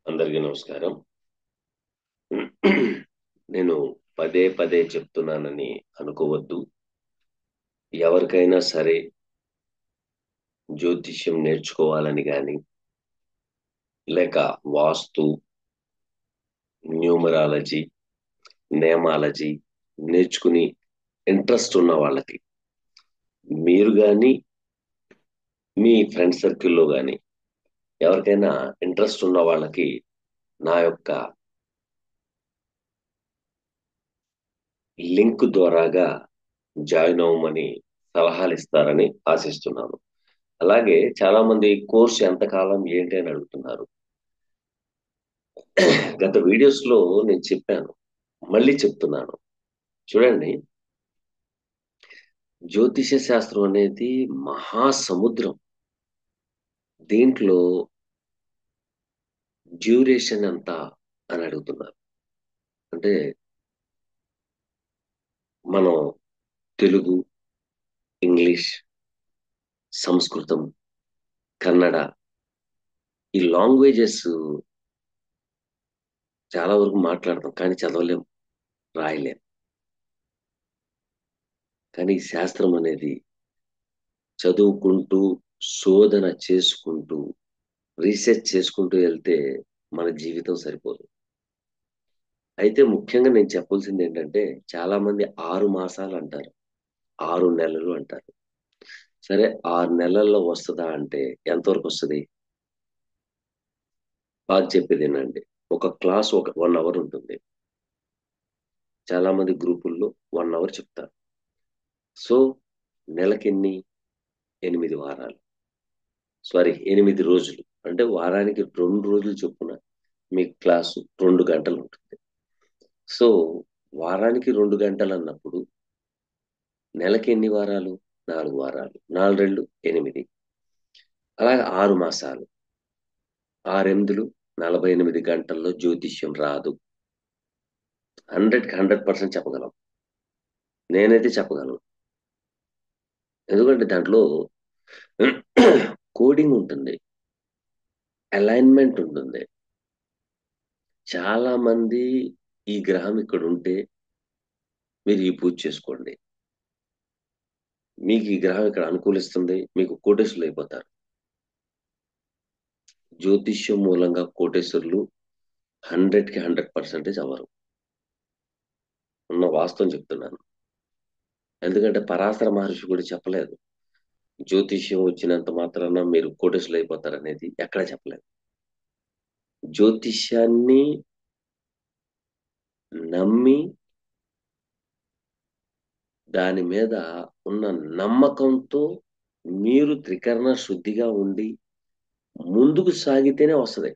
అందరికీ నమస్కారం. నేను పదే పదే చెప్తున్నానని అనుకోవద్దు. ఎవరికైనా సరే జ్యోతిష్యం నేర్చుకోవాలని గాని, లేక వాస్తు, న్యూమరాలజీ, నేమాలజీ నేర్చుకుని ఇంట్రెస్ట్ ఉన్న వాళ్ళకి, మీరు గాని, మీ ఫ్రెండ్ సర్కిల్‌లో గాని ఎవరికైనా ఇంట్రెస్ట్ ఉన్న వాళ్ళకి నా యొక్క లింక్ ద్వారాగా జాయిన్ అవ్వమని సలహాలిస్తారని ఆశిస్తున్నాను. అలాగే చాలా మంది కోర్స్ ఎంతకాలం ఏంటి అని అడుగుతున్నారు. గత వీడియోస్‌లో నేను చెప్పాను. మళ్ళీ చెప్తున్నాను. చూడండి, జ్యోతిష శాస్త్రం అనేది మహాసముద్రం. దీంట్లో డ్యూరేషన్ ఎంత అని అడుగుతున్నారు. అంటే మనం తెలుగు, ఇంగ్లీష్, సంస్కృతం, కన్నడ ఈ లాంగ్వేజెస్ చాలా వరకు మాట్లాడతాం. కానీ చదవలేం, రాయలేం. కానీ ఈ శాస్త్రం అనేది చదువుకుంటూ, శోధన చేసుకుంటూ, రీసెర్చ్ చేసుకుంటూ వెళ్తే మన జీవితం సరిపోదు. అయితే ముఖ్యంగా నేను చెప్పాల్సింది ఏంటంటే, చాలా మంది 6 మాసాలు అంటారు. 6 నెలలు అంటారు. సరే, 6 నెలల్లో వస్తదా అంటే ఎంతవరకు వస్తది? బాగా చెప్పేది వినండి. ఒక క్లాస్ 1 అవర్ ఉంటుంది. చాలా మంది గ్రూపుల్లో 1 అవర్ చెప్తారు. సో, నెలకెన్ని? 8 వారాలు. సారీ, 8 రోజులు. అంటే వారానికి 2 రోజులు చొప్పున మీ క్లాసు 2 గంటలు ఉంటుంది. సో, వారానికి 2 గంటలన్నప్పుడు నెలకి ఎన్ని వారాలు? 4 వారాలు. 4 రెళ్ళు 8. అలాగే 6 మాసాలు. 6 48 గంటల్లో జ్యోతిష్యం రాదు. 100కి 100% చెప్పగలం. నేనైతే చెప్పగలను. ఎందుకంటే దాంట్లో కోడింగ్ ఉంటుంది. అలైన్‌మెంట్ ఉంటుంది. చాలా మంది ఈ గ్రహం ఇక్కడుంటే మీరు ఈ పూజ చేసుకోండి. మీకు ఈ గ్రహం ఇక్కడ అనుకూలిస్తుంది. మీకు కోటేశ్వరులయిపోతారు. జ్యోతిష్యం మూలంగా కోటేశ్వరులు 100కి 100% అవ్వరు. ఉన్న వాస్తవం చెప్తున్నాను. ఎందుకంటే పరాశర మహర్షి కూడా చెప్పలేదు. జ్యోతిష్యం వచ్చినంత మాత్రాన మీరు కోటేశ్వరులయిపోతారనేది ఎక్కడ చెప్పలేదు. జ్యోతిష్యాన్ని నమ్మి దాని మీద ఉన్న నమ్మకంతో మీరు త్రికరణ శుద్ధిగా ఉండి ముందుకు సాగితేనే వస్తది.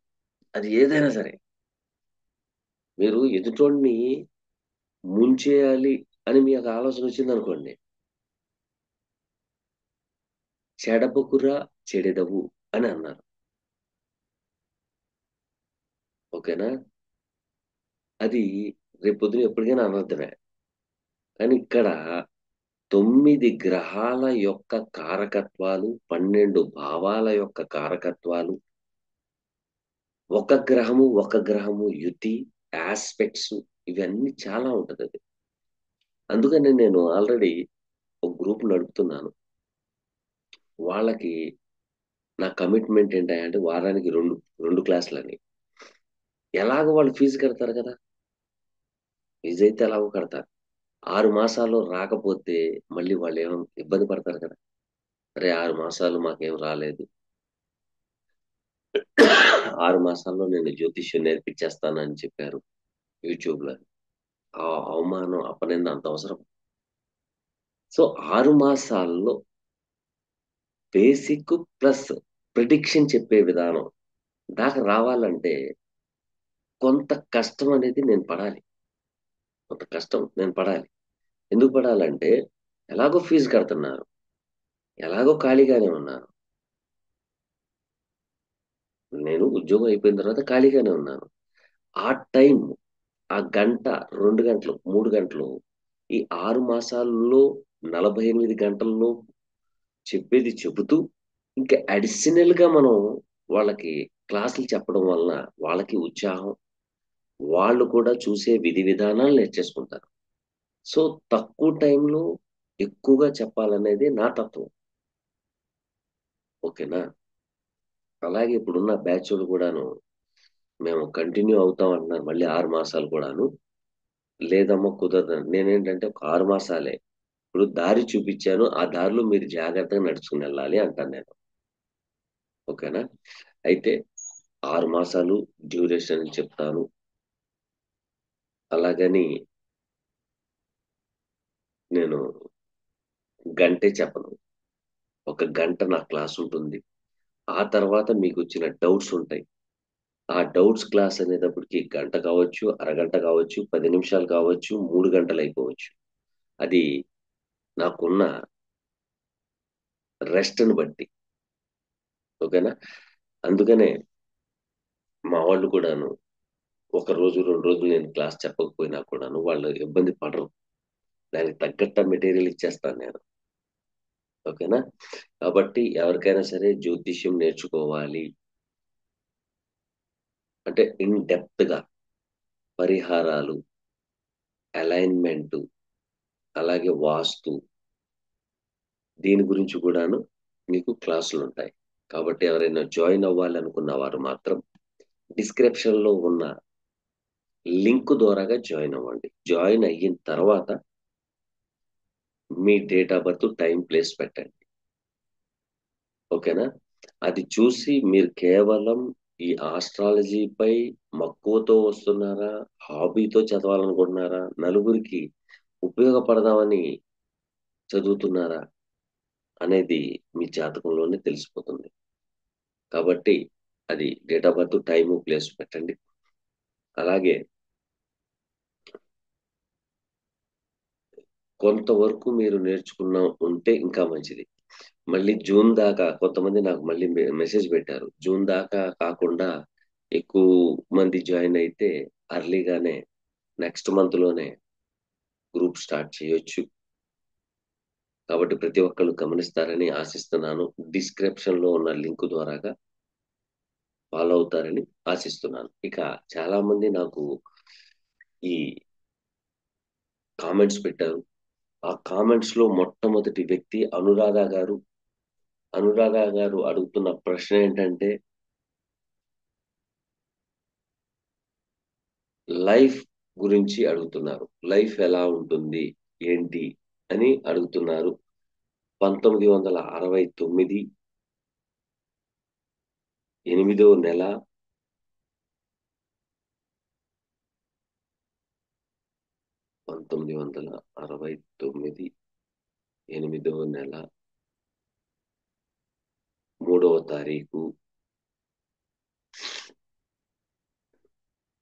అది ఏదైనా సరే. మీరు ఎదుటోడిని ముంచేయాలి అని మీకు ఆలోచన వచ్చిందనుకోండి. చెడపకురా చెడెదవు అని అన్నారు. ఓకేనా? అది రేపొద్దున ఎప్పటికైనా అనర్థమే. కానీ ఇక్కడ 9 గ్రహాల యొక్క కారకత్వాలు, 12 భావాల యొక్క కారకత్వాలు, ఒక గ్రహము యుతి, యాస్పెక్ట్స్ ఇవన్నీ చాలా ఉంటదది. అందుకనే నేను ఆల్రెడీ ఒక గ్రూప్ నడుపుతున్నాను. వాళ్ళకి నా కమిట్మెంట్ ఏంటంటే వారానికి 2 క్లాసులని. ఎలాగో వాళ్ళు ఫీజు కడతారు కదా! ఫీజయితే ఎలాగో కడతారు. 6 మాసాల్లో రాకపోతే మళ్ళీ వాళ్ళేమో ఇబ్బంది పడతారు కదా! అరే! 6 మాసాలు మాకేం రాలేదు. 6 మాసాల్లో నేను జ్యోతిష్యం నేర్పించేస్తానని చెప్పారు యూట్యూబ్‌లో. ఆ అవమానం, అపనింద అంత అవసరం. సో, 6 మాసాల్లో బేసిక్ ప్లస్ ప్రిడిక్షన్ చెప్పే విధానం దాకా రావాలంటే కొంత కష్టం అనేది నేను పడాలి. కొంత కష్టం నేను పడాలి. ఎందుకు పడాలంటే ఎలాగో ఫీజు కడుతున్నారు. ఎలాగో ఖాళీగానే ఉన్నాను. నేను ఉద్యోగం అయిపోయిన తర్వాత ఖాళీగానే ఉన్నాను. ఆ టైం, ఆ గంట, 2 గంటలు, 3 గంటలు ఈ 6 మాసాల్లో 48 గంటల్లో చెప్పేది చెబుతూ, ఇంకా అడిషనల్‌గా మనం వాళ్ళకి క్లాసులు చెప్పడం వలన వాళ్ళకి ఉత్సాహం, వాళ్ళు కూడా చూసే విధి విధానాలు నేర్చేసుకుంటారు. సో, తక్కువ టైంలో ఎక్కువగా చెప్పాలనేది నా తత్వం. ఓకేనా? అలాగే ఇప్పుడున్న బ్యాచోళ్ళు కూడాను మేము కంటిన్యూ అవుతాం అంటున్నారు మళ్ళీ 6 మాసాలు కూడాను. లేదమ్మా కుదరదని. నేనేంటంటే ఒక 6 మాసాలే. ఇప్పుడు దారి చూపిచ్చాను. ఆ దారిలో మీరు జాగ్రత్తగా నడుచుకొనెళ్ళాలి అంటాను నేను. ఓకేనా? అయితే 6 మాసాలు డ్యూరేషన్ అని చెప్తాను. అలాగని నేను గంటే చెప్పను. ఒక గంట నా క్లాసుంటుంది. ఆ తర్వాత మీకొచ్చిన డౌట్స్ ఉంటాయి. ఆ డౌట్స్ క్లాస్ అనేటప్పటికి గంట కావచ్చు, అరగంట కావచ్చు, 10 నిమిషాలు కావచ్చు, 3 గంటలయిపోవచ్చు. అది నాకున్న రెస్ట్‌ని బట్టి. ఓకేనా? అందుకనే మా వాళ్ళు కూడాను ఒక రోజు, 2 రోజులు నేను క్లాస్ చెప్పకపోయినా కూడాను వాళ్ళు ఇబ్బంది పడరు. దానికి తగ్గట్టు మెటీరియల్ ఇచ్చేస్తాను నేను. ఓకేనా? కాబట్టి ఎవరికైనా సరే జ్యోతిష్యం నేర్చుకోవాలి అంటే ఇన్ డెప్త్‌గా పరిహారాలు, అలైన్‌మెంటు, అలాగే వాస్తు దీని గురించి కూడాను మీకు క్లాసులుంటాయి. కాబట్టి ఎవరైనా జాయిన్ అవ్వాలనుకున్న వారు మాత్రం డిస్క్రిప్షన్‌లో ఉన్న లింక్ ద్వారాగా జాయిన్ అవ్వండి. జాయిన్ అయిన తర్వాత మీ date of birth, time, place పెట్టండి. ఓకేనా? అది చూసి మీరు కేవలం ఈ ఆస్ట్రాలజీపై మక్కువతో వస్తున్నారా? హాబీతో చదవాలనుకుంటున్నారా? నలుగురికి ఉపయోగపడదామని చదువుతున్నారా? అనేది మీ జాతకంలోనే తెలిసిపోతుంది. కాబట్టి అది date of birth, time, place పెట్టండి. అలాగే కొంతవరకు మీరు నేర్చుకున్న ఉంటే ఇంకా మంచిది. మళ్ళీ జూన్ దాకా కొంతమంది నాకు మళ్ళీ మెసేజ్ పెట్టారు. జూన్ దాకా కాకుండా ఎక్కువ మంది జాయిన్ అయితే అర్లీగానే నెక్స్ట్ మంత్‌లోనే గ్రూప్ స్టార్ట్ చేయొచ్చు. కాబట్టి ప్రతి ఒక్కళ్ళు గమనిస్తారని ఆశిస్తున్నాను. డిస్క్రిప్షన్‌లో ఉన్న లింక్ ద్వారాగా ఫాలో అవుతారని ఆశిస్తున్నాను. ఇక చాలామంది నాకు ఈ కామెంట్స్ పెట్టారు. ఆ కామెంట్స్‌లో మొట్టమొదటి వ్యక్తి అనురాధ గారు. అనురాధ గారు అడుగుతున్న ప్రశ్న ఏంటంటే, లైఫ్ గురించి అడుగుతున్నారు. లైఫ్ ఎలా ఉంటుంది? ఏంటి? అని అడుగుతున్నారు. 1969 ఎనిమిదో నెల 1969 ఎనిమిదో నెల 3వ తారీఖు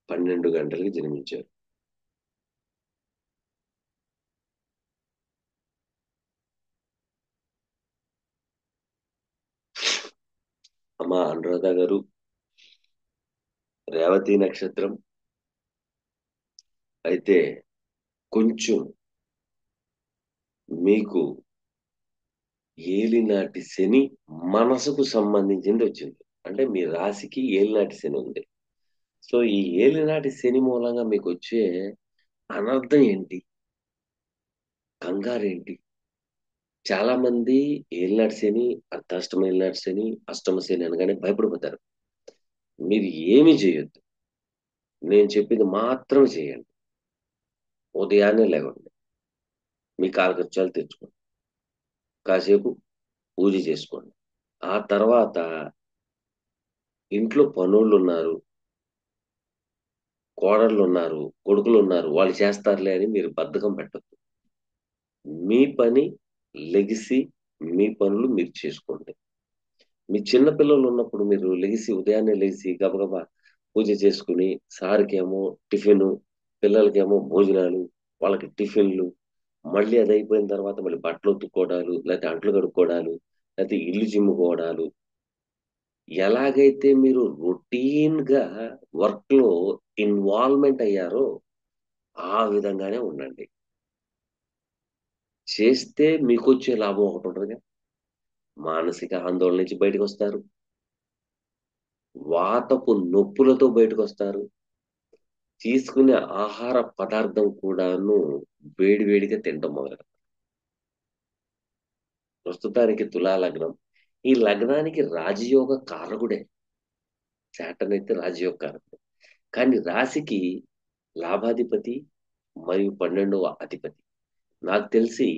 12 గంటలకి జన్మించారు. అమ్మ అనురాధ గారు రేవతి నక్షత్రం. అయితే కొంచెం మీకు ఏలినాటి శని మనసుకు సంబంధించిందొచ్చింది. అంటే మీ రాశికి ఏలినాటి శని ఉంది. సో, ఈ ఏలినాటి శని మూలంగా మీకొచ్చే అనర్థం ఏంటి? కంగారేంటి? చాలా మంది ఏలినాటి శని, అర్ధాష్టమ ఏలినాటి శని, అష్టమ శని అనగానే భయపడిపోతారు. మీరు ఏమి చేయొద్దు. నేను చెప్పింది మాత్రమే చేయండి. ఉదయాన్నే లెగవండి. మీ కాలకృత్యాలు తీర్చుకోండి. కాసేపు పూజ చేసుకోండి. ఆ తర్వాత ఇంట్లో పనోళ్ళున్నారు, కోడళ్ళున్నారు, కొడుకులున్నారు. వాళ్ళు చేస్తారులే అని మీరు బద్ధకం పెట్టొద్దు. మీ పని లెగిసి మీ పనులు మీరు చేసుకోండి. మీ చిన్న పిల్లలున్నప్పుడు మీరు లెగిసి ఉదయాన్నే లెగిసి గబగబా పూజ చేసుకొని, సార్‌కేమో టిఫిను, పిల్లలకేమో భోజనాలు, వాళ్ళకి టిఫిన్‌లు, మళ్ళీ అదయిపోయిన తర్వాత మళ్ళీ బట్టలు ఉతుక్కోవడాలు, లేతే అంట్లు కడుక్కోవడాలు, లేతే ఇల్లు చిమ్ముకోవడాలు, ఎలాగైతే మీరు రొటీన్‌గా వర్క్‌లో ఇన్వాల్వ్‌మెంట్ అయ్యారో, ఆ విధంగానే ఉండండి. చేస్తే మీకొచ్చే లాభం ఒకటుంటదిగా. మానసిక ఆందోళన నుంచి బయటకొస్తారు. వాతపు నొప్పులతో బయటకొస్తారు. తీసుకునే ఆహార పదార్థం కూడాను వేడి వేడిగా తినటం మొదలెడతారు. ప్రస్తుతానికి తులా లగ్నం. ఈ లగ్నానికి రాజయోగ కారకుడే. శాటర్న్ అయితే రాజయోగ కారకుడు. కానీ రాశికి లాభాధిపతి మరియు 12వ అధిపతి. నాకు తెలిసి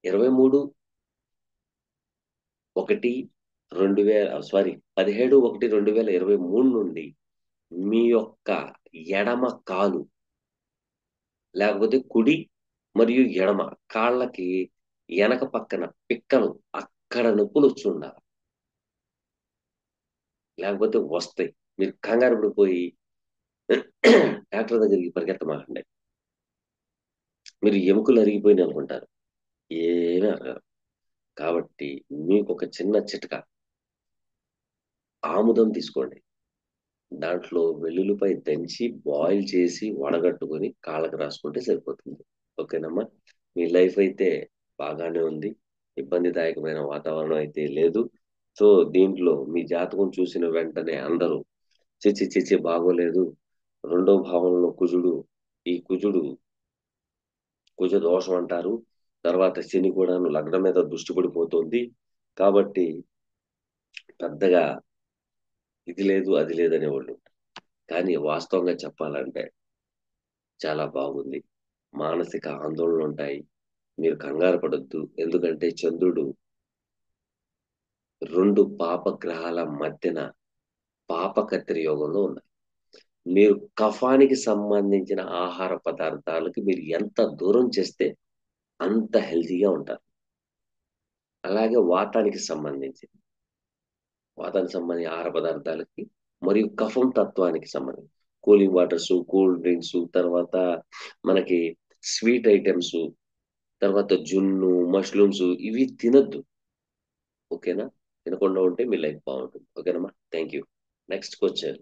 17/1/2023 నుండి మీ యొక్క ఎడమ కాలు లేకపోతే కుడి మరియు ఎడమ కాళ్ళకి వెనక పక్కన పిక్కలు అక్కడ నొప్పులు వచ్చి ఉండాలి. లేకపోతే వస్తాయి. మీరు కంగారు పడిపోయి డాక్టర్ దగ్గరికి పరిగెత్తమాకండి. మీరు ఎముకలు అరిగిపోయినాయి అనుకుంటారు. ఏమీ అరగదు. కాబట్టి మీకు ఒక చిన్న చిట్కా, ఆముదం తీసుకోండి. దాంట్లో వెల్లుల్లిపై దంచి బాయిల్ చేసి వడగట్టుకొని కాళ్ళకి రాసుకుంటే సరిపోతుంది. ఓకేనమ్మా? మీ లైఫ్ అయితే బాగానే ఉంది. ఇబ్బందిదాయకమైన వాతావరణం అయితే లేదు. సో దీంట్లో మీ జాతకం చూసిన వెంటనే అందరూ చిచి చిచి బాగోలేదు, రెండో భావంలో కుజుడు, ఈ కుజుడు కుజ దోషం అంటారు. తర్వాత శని కూడాను లగ్నం మీద దృష్టి పడిపోతుంది. కాబట్టి పెద్దగా ఇది లేదు అది లేదు అనేవాళ్ళు. కానీ వాస్తవంగా చెప్పాలంటే చాలా బాగుంది. మానసిక ఆందోళనలు ఉంటాయి. మీరు కంగారు పడొద్దు. ఎందుకంటే చంద్రుడు 2 పాపగ్రహాల మధ్యన పాపకత్తిరి యోగంలో ఉన్నారు. మీరు కఫానికి సంబంధించిన ఆహార పదార్థాలకి మీరు ఎంత దూరం చేస్తే అంత హెల్తీగా ఉంటారు. అలాగే వాతానికి సంబంధించిన ఆహార పదార్థాలకి మరియు కఫం తత్వానికి సంబంధించి కూలింగ్ వాటర్స్, కూల్ డ్రింక్స్, తర్వాత మనకి స్వీట్ ఐటమ్స్, తర్వాత జున్ను, మష్రూమ్స్ ఇవి తినొద్దు. ఓకేనా? తినకుండా ఉంటే మీ లైఫ్ బాగుంటుంది. ఓకేనమ్మా? Thank you. Next question.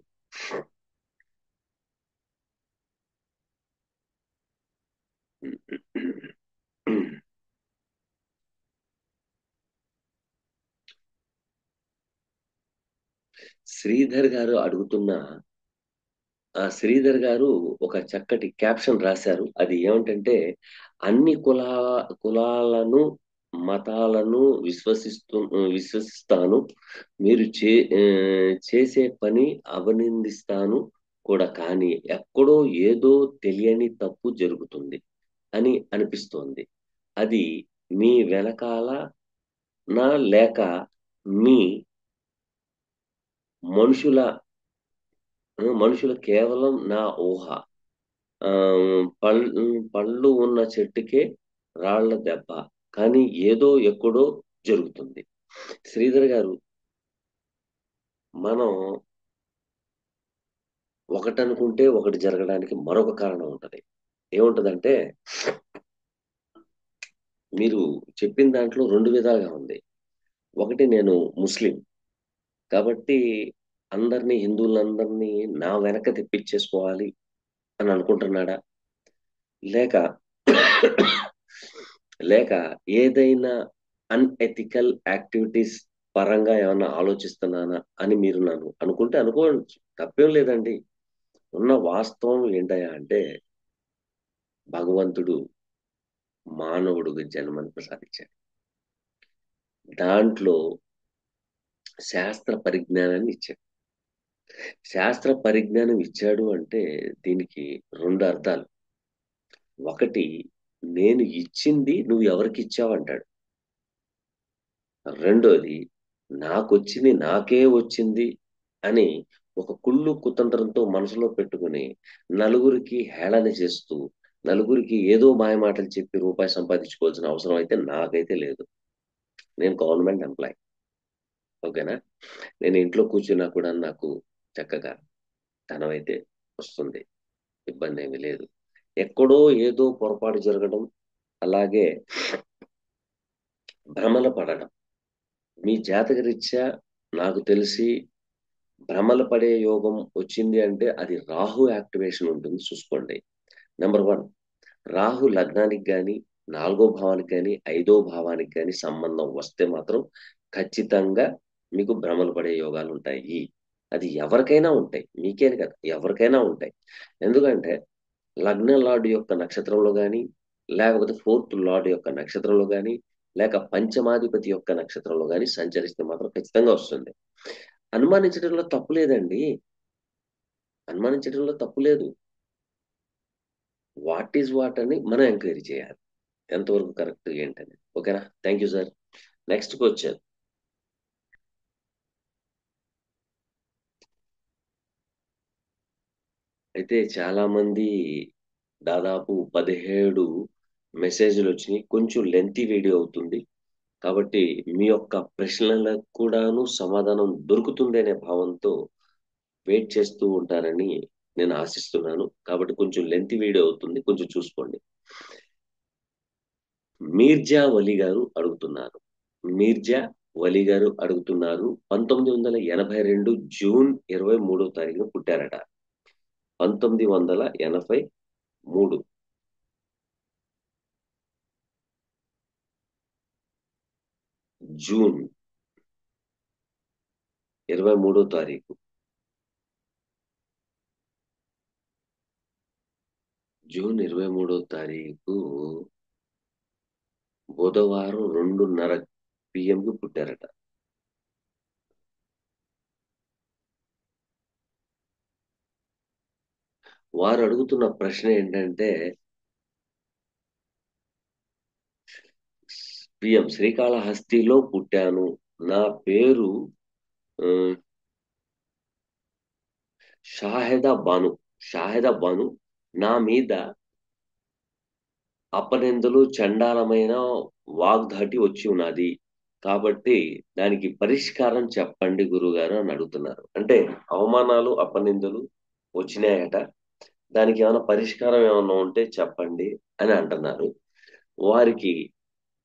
Sridhar గారు అడుగుతున్న శ్రీధర్ గారు ఒక చక్కటి క్యాప్షన్ రాశారు. అది ఏమిటంటే అన్ని కులాలను మతాలను విశ్వసిస్తాను. మీరు చేసే పని అభినందిస్తాను కూడా, కానీ ఎక్కడో ఏదో తెలియని తప్పు జరుగుతుంది అని అనిపిస్తోంది. అది మీ వెనకాల నా లేక మీ మనుషుల మనుషులు కేవలం నా ఊహ. పళ్ళు ఉన్న చెట్టుకే రాళ్ల దెబ్బ, కానీ ఏదో ఎక్కడో జరుగుతుంది. శ్రీధర్ గారు, మనం ఒకటి అనుకుంటే ఒకటి జరగడానికి మరొక కారణం ఉంటది. ఏముంటదంటే మీరు చెప్పిన దాంట్లో రెండు విధాలుగా ఉంది. ఒకటి, నేను ముస్లిం కాబట్టి హిందువులందరినీ నా వెనక తెప్పించేసుకోవాలి అని అనుకుంటున్నాడా? లేక లేక ఏదైనా అన్ఎథికల్ యాక్టివిటీస్ పరంగా ఏమన్నా ఆలోచిస్తున్నానా అని మీరు నన్ను అనుకుంటే అనుకోవచ్చు. తప్పేం లేదండి. ఉన్న వాస్తవం ఏంటయ్యా అంటే భగవంతుడు మానవుడికి జన్మను ప్రసాదించాడు. దాంట్లో శాస్త్ర పరిజ్ఞానాన్ని ఇచ్చాడు. శాస్త్ర పరిజ్ఞానం ఇచ్చాడు అంటే దీనికి రెండు అర్థాలు. ఒకటి, నేను ఇచ్చింది నువ్వు ఎవరికి ఇచ్చావు అంటాడు. రెండోది, నాకొచ్చింది నాకే వచ్చింది అని ఒక కుళ్ళు కుతంత్రంతో మనసులో పెట్టుకుని నలుగురికి హేళన చేస్తూ నలుగురికి ఏదో మాయమాటలు చెప్పి రూపాయి సంపాదించుకోవాల్సిన అవసరం అయితే నాకైతే లేదు. నేను గవర్నమెంట్ ఎంప్లాయ్. ఓకేనా? నేను ఇంట్లో కూర్చున్నా కూడా నాకు చక్కగా ధనం అయితే వస్తుంది. ఇబ్బంది ఏమీ లేదు. ఎక్కడో ఏదో పొరపాటు జరగడం, అలాగే భ్రమల పడడం. మీ జాతకరీత్యా నాకు తెలిసి భ్రమలు పడే యోగం వచ్చింది అంటే అది రాహు యాక్టివేషన్ ఉంటుంది, చూసుకోండి. నెంబర్ 1, రాహు లగ్నానికి కానీ 4వ భావానికి కానీ 5వ భావానికి కానీ సంబంధం వస్తే మాత్రం ఖచ్చితంగా మీకు భ్రమలు పడే యోగాలు ఉంటాయి. అది ఎవరికైనా ఉంటాయి. మీకేని కాదు. ఎవరికైనా ఉంటాయి. ఎందుకంటే లగ్న లార్డ్ యొక్క నక్షత్రంలో గాని, లేకపోతే ఫోర్త్ లార్డ్ యొక్క నక్షత్రంలో గాని, లేక పంచమాధిపతి యొక్క నక్షత్రంలో గాని సంచరిస్తే మాత్రం ఖచ్చితంగా వస్తుంది. అనుమానించడంలో తప్పు లేదండి. అనుమానించడంలో తప్పు లేదు. వాట్ ఈస్ వాట్ అని మనం ఎంక్వైరీ చేయాలి. ఎంతవరకు కరెక్ట్ ఏంటని. ఓకేనా? Thank you sir. Next question. అయితే చాలా మంది దాదాపు 17 మెసేజ్‌లు వచ్చినాయి. కొంచెం లెంతీ వీడియో అవుతుంది. కాబట్టి మీ యొక్క ప్రశ్నలకు కూడాను సమాధానం దొరుకుతుందనే భావంతో వెయిట్ చేస్తూ ఉంటారని నేను ఆశిస్తున్నాను. కాబట్టి కొంచెం లెంతీ వీడియో అవుతుంది. కొంచెం చూసుకోండి. మీర్జా వలి గారు అడుగుతున్నారు. మీర్జా వలి గారు అడుగుతున్నారు. 1982 జూన్ 23వ తారీఖున పుట్టారట. 1983 జూన్ 23వ తారీఖు. జూన్ 23వ తారీఖు బుధవారం 2:30 PM పుట్టారట. వారు అడుగుతున్న ప్రశ్న ఏంటంటే శ్రీకాళహస్తిలో పుట్టాను. నా పేరు ఆహ్, షాహెదా బాను. షాహెదా బాను. నా మీద అపనిందలు, చండాలమైన వాగ్ధాటి వచ్చి ఉన్నది. కాబట్టి దానికి పరిష్కారం చెప్పండి గురువుగారు అని అడుగుతున్నారు. అంటే అవమానాలు, అపనిందలు వచ్చినాయట. దానికి ఏమైనా పరిష్కారం ఏమన్నా ఉంటే చెప్పండి అని అంటున్నారు. వారికి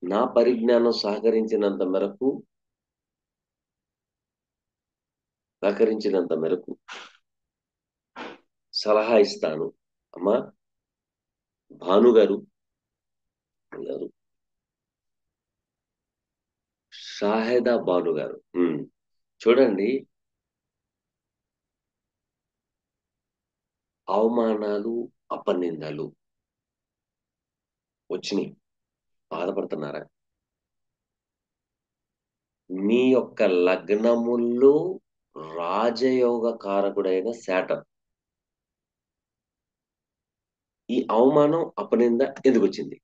నా పరిజ్ఞానం సహకరించినంత మేరకు సలహా ఇస్తాను. అమ్మా భానుగారు గారు షాహెదా బాను గారు. చూడండి, అవమానాలు, అపనిందలు వచ్చినియి. బాధపడుతున్నారా? మీ యొక్క లగ్నములో రాజయోగ కారకుడైన శాటర్న్. ఈ అవమానం, అపనింద ఎందుకొచ్చింది?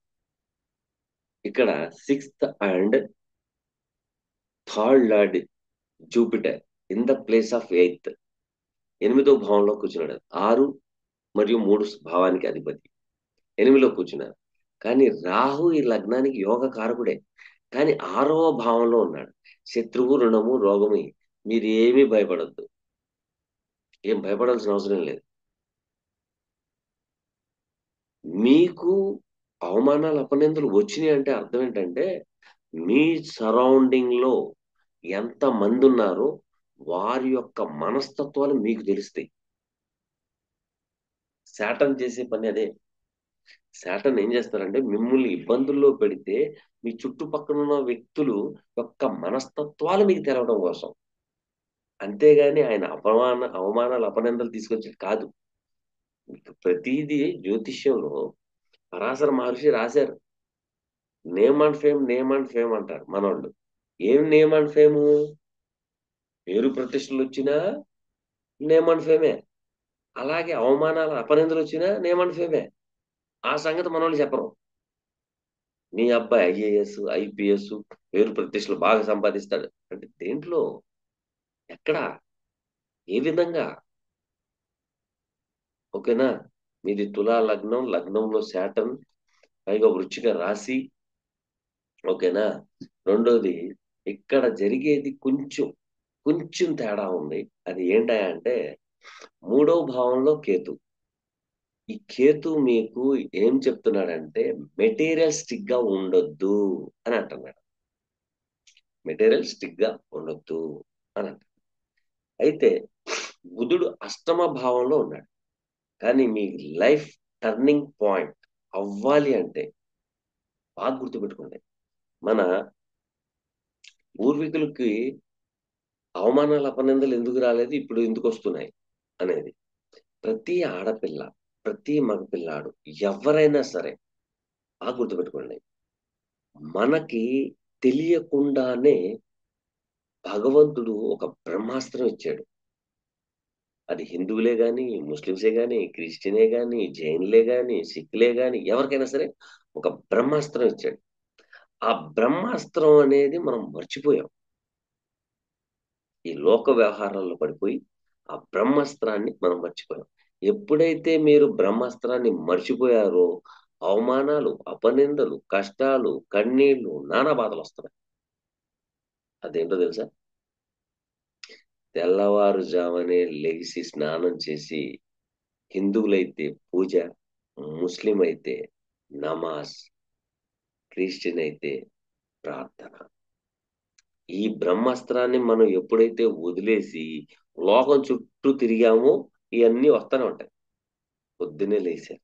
ఇక్కడ 6th and 3rd lord Jupiter in the place of 8th. 8వ భావంలో కూర్చున్నాడు. 6 మరియు 3 భావానికి అధిపతి. 8లో కూర్చున్నారు. కానీ రాహు ఈ లగ్నానికి యోగ కారకుడే. కానీ 6వ భావంలో ఉన్నాడు. శత్రువు, రుణము, రోగము. మీరేమీ భయపడొద్దు. ఏం భయపడాల్సిన అవసరం లేదు. మీకు అవమానాలు, అపనిందలు వచ్చినియంటే అర్థం ఏంటంటే, మీ సరౌండింగ్‌లో ఎంతమందున్నారో వారి యొక్క మనస్తత్వాలు మీకు తెలుస్తాయి. శాటర్న్ చేసే పని అదే. శాటర్న్ ఏం చేస్తారంటే మిమ్మల్ని ఇబ్బందుల్లో పెడితే మీ చుట్టుపక్కలున్న వ్యక్తులు యొక్క మనస్తత్వాలు మీకు తెలవడం కోసం. అంతేగాని ఆయన అవమానాలు, అపనిందలు తీసుకొచ్చేది కాదు. మీకు ప్రతీదీ జ్యోతిష్యంలో పరాశర మహర్షి రాశారు. నేమ్ అండ్ ఫేమ్ అంటారు మనోళ్ళు. ఏం నేమ్ అండ్ ఫేము? పేరు ప్రతిష్టలొచ్చినా నేమ్ అండ్ ఫేమే. అలాగే అవమానాలు, అపనిందలొచ్చినా నేమ్ అండ్ ఫేమే. ఆ సంగతి మనోళ్ళు చెప్పరు. మీ అబ్బాయి ఐఏఎస్, ఐపీఎస్ పేరు ప్రతిష్టలు బాగా సంపాదిస్తాడు. అంటే దేంట్లో? ఎక్కడ? ఏ విధంగా? ఓకేనా? మీది తులా లగ్నం. లగ్నంలో శాటర్న్, పైగా వృశ్చిక రాశి. ఓకేనా? రెండోది ఇక్కడ జరిగేది కొంచెం తేడా ఉంది. అది ఏంటయ్యా అంటే, మూడో భావంలో కేతు. ఈ కేతు మీకు ఏం చెప్తున్నాడంటే, మెటీరియలిస్టిక్‌గా ఉండొద్దు అని అంటున్నాడు. మెటీరియలిస్టిక్‌గా ఉండొద్దు అని అంటున్నాడు. అయితే బుధుడు అష్టమ భావంలో ఉన్నాడు. కానీ మీ లైఫ్ టర్నింగ్ పాయింట్ అవ్వాలి అంటే బాగా గుర్తుపెట్టుకోండి. మన పూర్వీకులకి అవమానాలు అపనిందలు ఎందుకు రాలేదు, ఇప్పుడు ఎందుకు వస్తున్నాయి అనేది. ప్రతి ఆడపిల్ల, ప్రతి మగపిల్లాడు, ఎవరైనా సరే గుర్తుపెట్టుకోండి. మనకి తెలియకుండానే భగవంతుడు ఒక బ్రహ్మాస్త్రం ఇచ్చాడు. అది హిందువులే గాని, ముస్లిమ్సే గాని, క్రిస్టియనే గాని, జైనులే గాని, సిక్కులే గాని, ఎవరికైనా సరే ఒక బ్రహ్మాస్త్రం ఇచ్చాడు. ఆ బ్రహ్మాస్త్రం అనేది మనం మర్చిపోయాం. ఈ లోక వ్యవహారాల్లో పడిపోయి ఆ బ్రహ్మాస్త్రాన్ని మనం మర్చిపోయాం. ఎప్పుడైతే మీరు బ్రహ్మాస్త్రాన్ని మర్చిపోయారో, అవమానాలు, అపనిందలు, కష్టాలు, కన్నీళ్లు, నానా బాధలొస్తున్నాయి. అదేంటో తెలుసా? తెల్లవారుజామునే లెగిసి స్నానం చేసి, హిందువులైతే పూజ, ముస్లిం అయితే నమాజ్, క్రిస్టియన్ అయితే ప్రార్థన. ఈ బ్రహ్మాస్త్రాన్ని మనం ఎప్పుడైతే వదిలేసి లోకం చుట్టూ తిరిగామో ఇవన్నీ వస్తూనే ఉంటాయి. పొద్దున్నే లేచారు,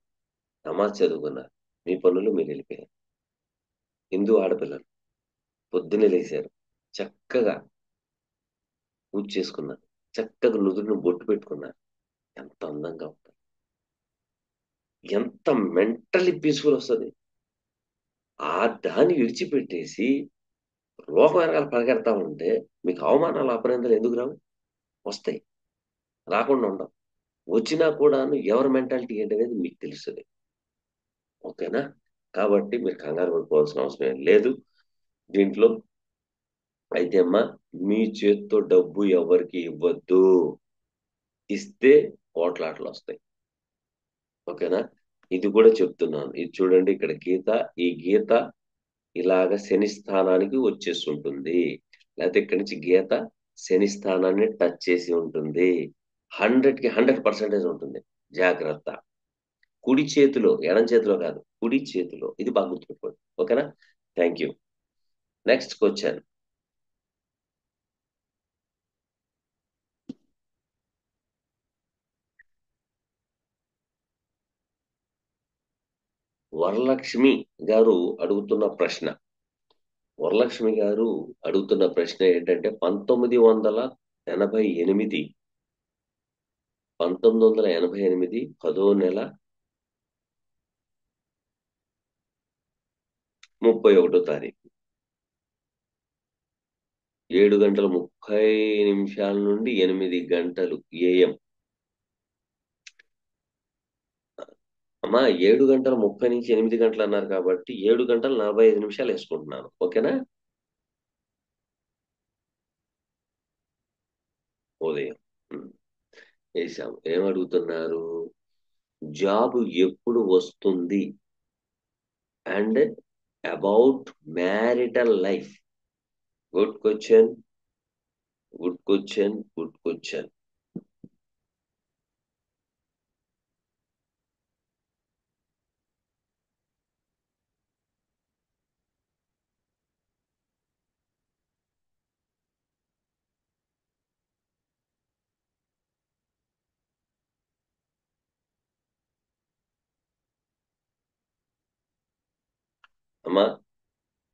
నమాజ్ చదువుకున్నారు, మీ పనులు మీరు వెళ్ళిపోయారు. హిందూ ఆడపిల్లలు పొద్దున్నే లేచారు, చక్కగా పూజ చేసుకున్నారు, చక్కగా నుదుటిని బొట్టు పెట్టుకున్నారు. ఎంత అందంగా ఉంటుంది, ఎంత మెంటలీ పీస్ఫుల్ వస్తుంది. దాన్ని విడిచిపెట్టేసి లోకం వెనకాల పరిగెడతా ఉంటే మీకు అవమానాలు అపనిందలు ఎందుకు రావు? వస్తాయి, రాకుండా ఉండవు. వచ్చినా కూడాను ఎవరి మెంటాలిటీ ఏంటనేది మీకు తెలుస్తుంది. ఓకేనా? కాబట్టి మీరు కంగారు పడిపోవాల్సిన అవసరం ఏం లేదు దీంట్లో. అయితే అమ్మా, మీ చేత్తో డబ్బు ఎవరికి ఇవ్వద్దు. ఇస్తే పోట్లాటలు వస్తాయి. ఓకేనా? ఇది కూడా చెప్తున్నాను. ఇది చూడండి, ఇక్కడ గీత, ఈ గీత ఇలాగ శని స్థానానికి వచ్చేస్తుంటుంది. లేకపోతే ఇక్కడి నుంచి గీత శని స్థానాన్ని టచ్ చేసి ఉంటుంది. 100కి 100% ఉంటుంది. జాగ్రత్త. కుడి చేతిలో, ఎడం చేతిలో కాదు, కుడి చేతిలో. ఇది బాగా గుర్తుపెట్టుకోండి. ఓకేనా? Thank you. Next question. Varalakshmi గారు అడుగుతున్న ప్రశ్న. వరలక్ష్మి గారు అడుగుతున్న ప్రశ్న ఏంటంటే 1988, 1988 10వ నెల 31వ తారీఖు 7:30 నుండి 8 గంటలు AM. అమ్మా, 7:30 నుంచి 8 గంటలు అన్నారు కాబట్టి 7:45 వేసుకుంటున్నాను. ఓకేనా? ఉదయం. ఉమ్, వేసాము. ఏమడుగుతున్నారు? జాబ్ ఎప్పుడు వస్తుంది and about marital life. Good question, good question, good question. అమ్మా,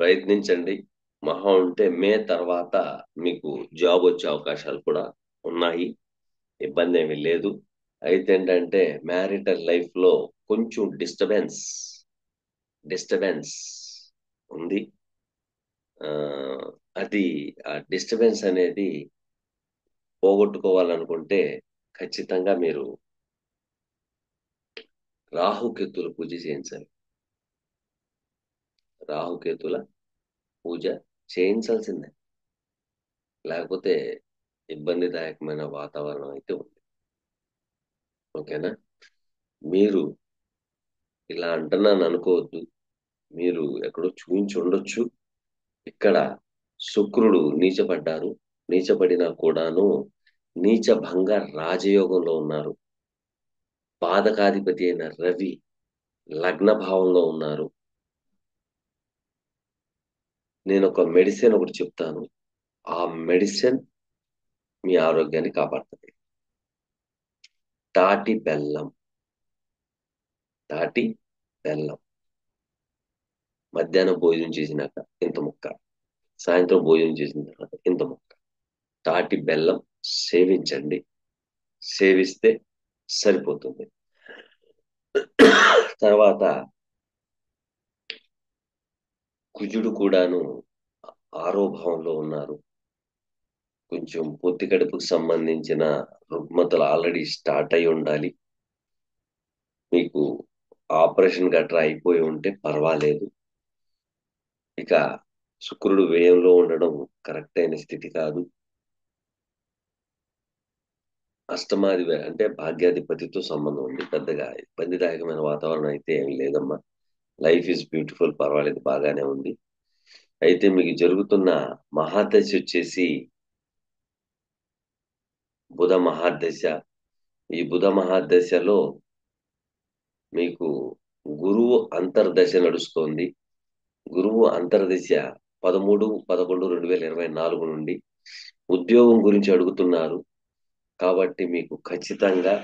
ప్రయత్నించండి. మహా ఉంటే మే తర్వాత మీకు జాబ్ వచ్చే అవకాశాలు కూడా ఉన్నాయి. ఇబ్బంది ఏమీ లేదు. అయితే ఏంటంటే మ్యారిటల్ లైఫ్ లో కొంచెం డిస్టర్బెన్స్ ఉంది. ఆ, అది ఆ డిస్టర్బెన్స్ అనేది పోగొట్టుకోవాలనుకుంటే ఖచ్చితంగా మీరు రాహుకేతుల పూజ చేయించాలి. రాహుకేతుల పూజ చేయించాల్సిందే. లేకపోతే ఇబ్బందిదాయకమైన వాతావరణం అయితే ఉంది. ఓకేనా? మీరు ఇలా అంటున్నాను అనుకోవద్దు. మీరు ఎక్కడో చూయించి ఉండొచ్చు. ఇక్కడ శుక్రుడు నీచపడ్డారు. నీచపడినా కూడాను నీచ భంగ రాజయోగంలో ఉన్నారు. పాదకాధిపతి అయిన రవి లగ్న భావంలో ఉన్నారు. నేను ఒక మెడిసిన్ ఒకటి చెప్తాను. ఆ మెడిసిన్ మీ ఆరోగ్యాన్ని కాపాడుతుంది. తాటి బెల్లం. తాటి బెల్లం మధ్యాహ్నం భోజనం చేసినాక ఇంత ముక్క, సాయంత్రం భోజనం చేసిన తర్వాత ఇంత ముక్క. తాటి బెల్లం సేవించండి. సేవిస్తే సరిపోతుంది. తర్వాత కుజుడు కూడాను ఆరో భావంలో ఉన్నారు. కొంచెం పొత్తి కడుపుకు సంబంధించిన రుగ్మతలు ఆల్రెడీ స్టార్ట్ అయి ఉండాలి. మీకు ఆపరేషన్ గట్రా అయిపోయి ఉంటే పర్వాలేదు. ఇక శుక్రుడు వ్యయంలో ఉండడం కరెక్ట్ అయిన స్థితి కాదు. అంటే భాగ్యాధిపతితో సంబంధం ఉంది. పెద్దగా ఇబ్బందిదాయకమైన వాతావరణం అయితే ఏమి లేదమ్మా. లైఫ్ ఈజ్ బ్యూటిఫుల్, పర్వాలేదు, బాగానే ఉంది. అయితే మీకు జరుగుతున్న మహాదశ వచ్చేసి బుధ మహాదశ. ఈ బుధ మహాదశలో మీకు గురువు అంతర్దశ నడుస్తోంది. గురువు అంతర్దశ 13/11/2024 నుండి ఉద్యోగం గురించి అడుగుతున్నారు. కాబట్టి మీకు ఖచ్చితంగా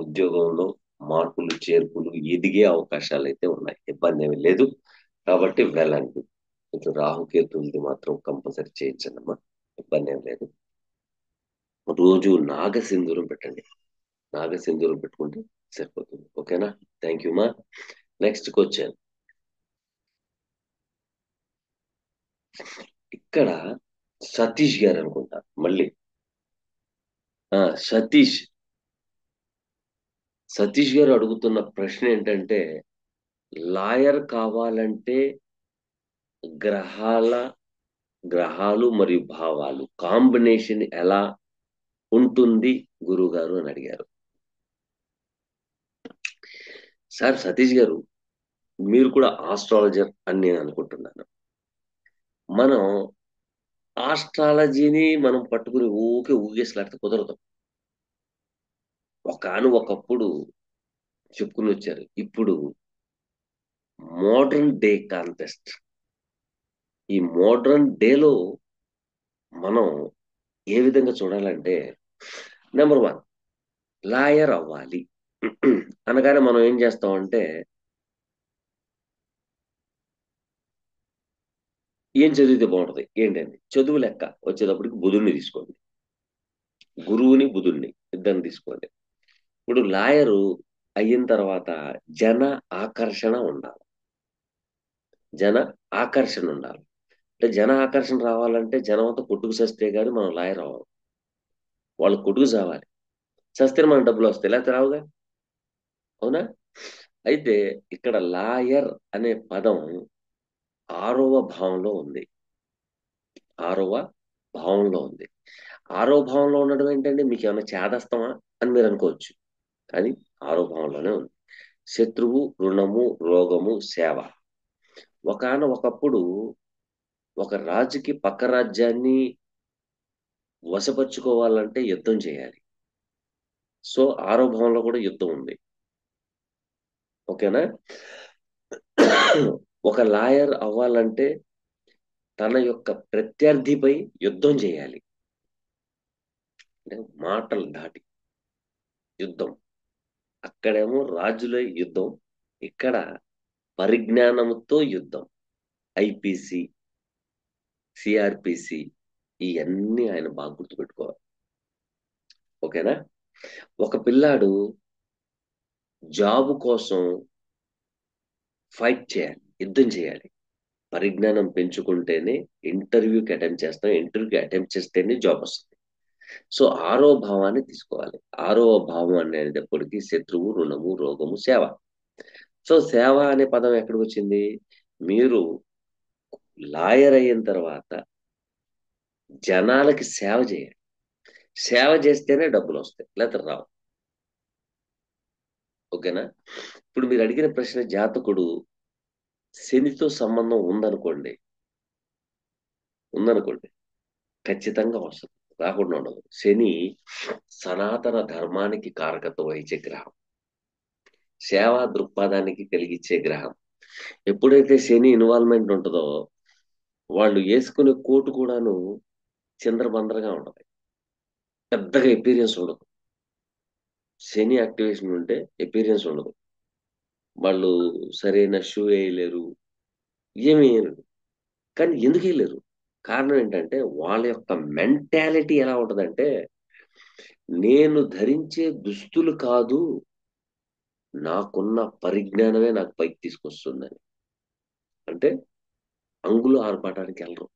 ఉద్యోగంలో మార్పులు చేర్పులు ఎదిగే అవకాశాలు అయితే ఉన్నాయి. ఇబ్బంది ఏమీ లేదు. కాబట్టి వెళ్ళండి. ఇటు రాహుకేతువులది మాత్రం కంపల్సరీ చేయించండమ్మా. ఇబ్బంది ఏం లేదు. రోజు నాగసింధూరం పెట్టండి. నాగసింధూరం పెట్టుకుంటే సరిపోతుంది. ఓకేనా? థ్యాంక్ యూ మా. Next question. ఇక్కడ సతీష్ గారు అనుకుంటా మళ్ళీ. సతీష్ సతీష్ గారు అడుగుతున్న ప్రశ్న ఏంటంటే, లాయర్ కావాలంటే గ్రహాల గ్రహాలు మరియు భావాలు కాంబినేషన్ ఎలా ఉంటుంది గురుగారు అని అడిగారు. సార్ సతీష్ గారు, మీరు కూడా ఆస్ట్రాలజర్ అని నేను అనుకుంటున్నాను. మనం ఆస్ట్రాలజీని మనం పట్టుకుని ఊగేసలాడితే కుదరదు. ఒకప్పుడు చెప్పుకుని వచ్చారు. ఇప్పుడు మోడర్న్ డే కాంటెస్ట్. ఈ మోడర్న్ డేలో మనం ఏ విధంగా చూడాలంటే, నెంబర్ 1 లాయర్ అవ్వాలి అనగానే మనం ఏం చేస్తామంటే, ఏం చదివితే బాగుంటది ఏంటండి? చదువు లెక్క వచ్చేటప్పటికి బుధుడిని తీసుకోండి, గురువుని బుధుడిని ఇద్దరిని తీసుకోండి. ఇప్పుడు లాయరు అయిన తర్వాత జన ఆకర్షణ ఉండాలి. జన ఆకర్షణ ఉండాలి. అంటే జన ఆకర్షణ రావాలంటే జనం అంతా కొట్టుకు చస్తే కానీ మనం లాయర్ అవ్వాలి. వాళ్ళు కొట్టుకు చావాలి. చస్తే మనకు డబ్బులు వస్తాయి, లేకపోతే రావుగా. అవునా? అయితే ఇక్కడ లాయర్ అనే పదం 6వ భావంలో ఉంది. 6వ భావంలో ఉంది. 6వ భావంలో ఉండడం ఏంటంటే మీకు ఏమైనా చేదస్తమా అని మీరు అనుకోవచ్చు. కానీ 6వ భావంలోనే ఉంది. శత్రువు, రుణము, రోగము, సేవ. ఒకప్పుడు ఒక రాజుకి పక్క రాజ్యాన్ని వశపరుచుకోవాలంటే యుద్ధం చేయాలి. సో 6వ భావంలో కూడా యుద్ధం ఉంది. ఓకేనా? ఒక లాయర్ అవ్వాలంటే తన యొక్క ప్రత్యర్థిపై యుద్ధం చేయాలి. అంటే మాటలు దాటి యుద్ధం. అక్కడేమో రాజుల యుద్ధం, ఇక్కడ పరిజ్ఞానంతో యుద్ధం. ఐపీసీ, సిఆర్పిసి ఇవన్నీ ఆయన బాగా గుర్తుపెట్టుకోవాలి. ఓకేనా? ఒక పిల్లాడు జాబ్ కోసం ఫైట్ చేయాలి, యుద్ధం చేయాలి. పరిజ్ఞానం పెంచుకుంటేనే ఇంటర్వ్యూకి అటెంప్ట్ చేస్తేనే జాబ్ వస్తుంది. సో 6వ భావాన్ని తీసుకోవాలి. 6వ భావం అనేటప్పటికి శత్రువు, రుణము, రోగము, సేవ. సో సేవ అనే పదం ఎక్కడికి వచ్చింది? మీరు లాయర్ అయిన తర్వాత జనాలకి సేవ చేయాలి. సేవ చేస్తేనే డబ్బులు వస్తాయి, లేకపోతే రావు. ఓకేనా? ఇప్పుడు మీరు అడిగిన ప్రశ్న, జాతకుడు శనితో సంబంధం ఉందనుకోండి ఖచ్చితంగా వస్తుంది, రాకుండా ఉండదు. శని సనాతన ధర్మానికి కారకత్వం వహించే గ్రహం, సేవా దృక్పథానికి కలిగించే గ్రహం. ఎప్పుడైతే శని ఇన్వాల్వ్మెంట్ ఉంటుందో వాళ్ళు వేసుకునే కోటు కూడాను చిందరబందరగా ఉంటుంది, పెద్దగా ఎపీరియన్స్ ఉండదు. శని యాక్టివేషన్ ఉంటే ఎపీరియన్స్ ఉండదు. వాళ్ళు సరైన షూ వేయలేరు, ఏమి వేయలేరు. కానీ ఎందుకు వేయలేరు? కారణం ఏంటంటే వాళ్ళ యొక్క మెంటాలిటీ ఎలా ఉంటదంటే, నేను ధరించే దుస్తులు కాదు, నాకున్న పరిజ్ఞానమే నాకు పైకి తీసుకొస్తుందని. అంటే అంగులు ఆర్భటానికి వెళ్ళరు.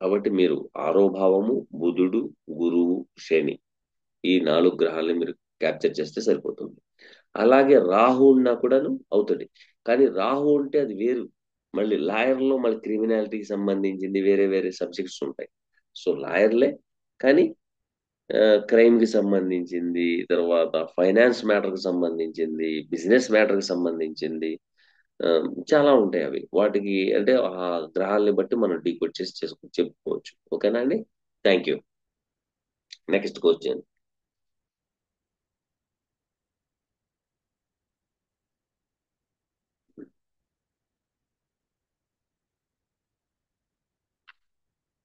కాబట్టి మీరు ఆరో భావము, బుధుడు, గురువు, శని ఈ 4 గ్రహాలని మీరు క్యాప్చర్ చేస్తే సరిపోతుంది. అలాగే రాహు ఉన్నా కూడాను అవుతది. కానీ రాహు ఉంటే అది వేరు. మళ్ళీ లాయర్‌లో మళ్ళీ క్రిమినాలిటీకి సంబంధించింది వేరే వేరే సబ్జెక్ట్స్ ఉంటాయి. సో, లాయర్‌లే కానీ క్రైమ్‌కి సంబంధించింది, తర్వాత ఫైనాన్స్ మ్యాటర్‌కి సంబంధించింది, బిజినెస్ మ్యాటర్‌కి సంబంధించింది చాలా ఉంటాయి అవి. వాటికి అంటే ఆ గ్రహాలని బట్టి మనం డీకోడ్ చేసి చెప్పుకోవచ్చు. ఓకేనా అండి? Thank you. Next question.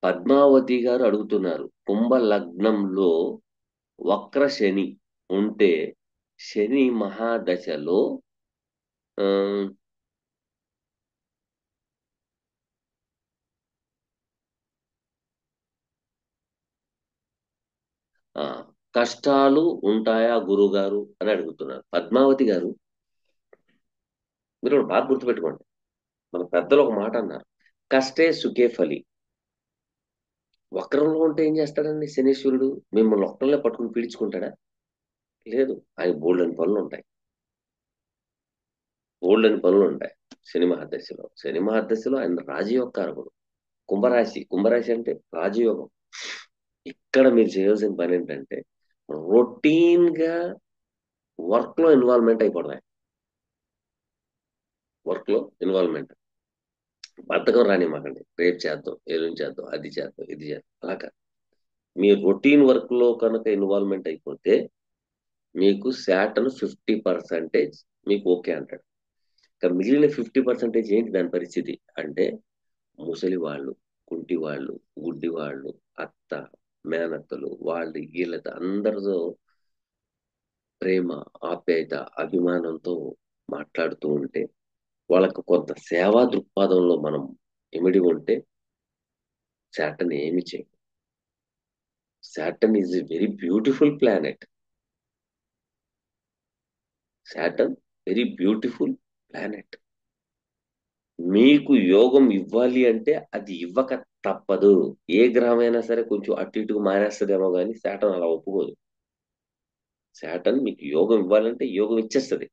Padmavathi garu అడుగుతున్నారు. కుంభ లగ్నంలో వక్ర శని ఉంటే శని మహాదశలో ఆహ్, ఆ! కష్టాలు ఉంటాయా గురువుగారు అని అడుగుతున్నారు. పద్మావతి గారు మీరు ఒకటి బాగా గుర్తుపెట్టుకోండి. మన పెద్దలు ఒక మాట అన్నారు. కష్టే సుఖే ఫలి. వక్రంలో ఉంటే ఏం చేస్తాడండి శనీశ్వరుడు? మిమ్మల్ని ఒక్కళ్ళే పట్టుకొని పీడించుకుంటాడా? లేదు. ఆయనకి బోలెడన్ని పనులుంటాయి. బోలెడన్ని పనులుంటాయి. శని మహర్దశలో. శని మహర్దశలో ఆయన రాజయోగ కారకుడు. కుంభరాశి. కుంభరాశి అంటే రాజయోగం. ఇక్కడ మీరు చేయాల్సిన పనేంటంటే రొటీన్‌గా వర్క్‌లో ఇన్వాల్వ్‌మెంట్ అయిపోవడమే. వర్క్‌లో ఇన్వాల్వ్‌మెంట్. బద్ధకం రానివ్వమాకండి. రేపు చేద్దాం, ఎల్లుండి చేద్దాం, అది చేద్దాం, ఇది చేద్దాం. అలా కాదు. మీ రొటీన్ వర్క్‌లో కనుక ఇన్వాల్వ్‌మెంట్ అయిపోతే మీకు సాటర్న్ 50% మీకు ఓకే అంటాడు. ఇక మిగిలిన 50% ఏంటి దాని పరిస్థితి అంటే ముసలివాళ్ళు, కుంటివాళ్ళు, గుడ్డివాళ్ళు, అత్త, మేనత్తలు వాళ్ళు వీళ్ళతో అందరితో ప్రేమ, ఆప్యాయత, అభిమానంతో మాట్లాడుతూ ఉంటే, వాళ్ళకి కొంత సేవా దృక్పథంలో మనం ఇమిడి ఉంటే సాటర్న్ ఏమి చేయదు. Saturn is a very beautiful planet. Saturn very beautiful planet. మీకు యోగం ఇవ్వాలి అంటే అది ఇవ్వక తప్పదు. ఏ గ్రహమైనా సరే కొంచెం అటు ఇటుగా మారేస్తదేమో గానీ సాటర్న్ అలా ఒప్పుకోదు. సాటర్న్ మీకు యోగం ఇవ్వాలంటే యోగం ఇచ్చేస్తది.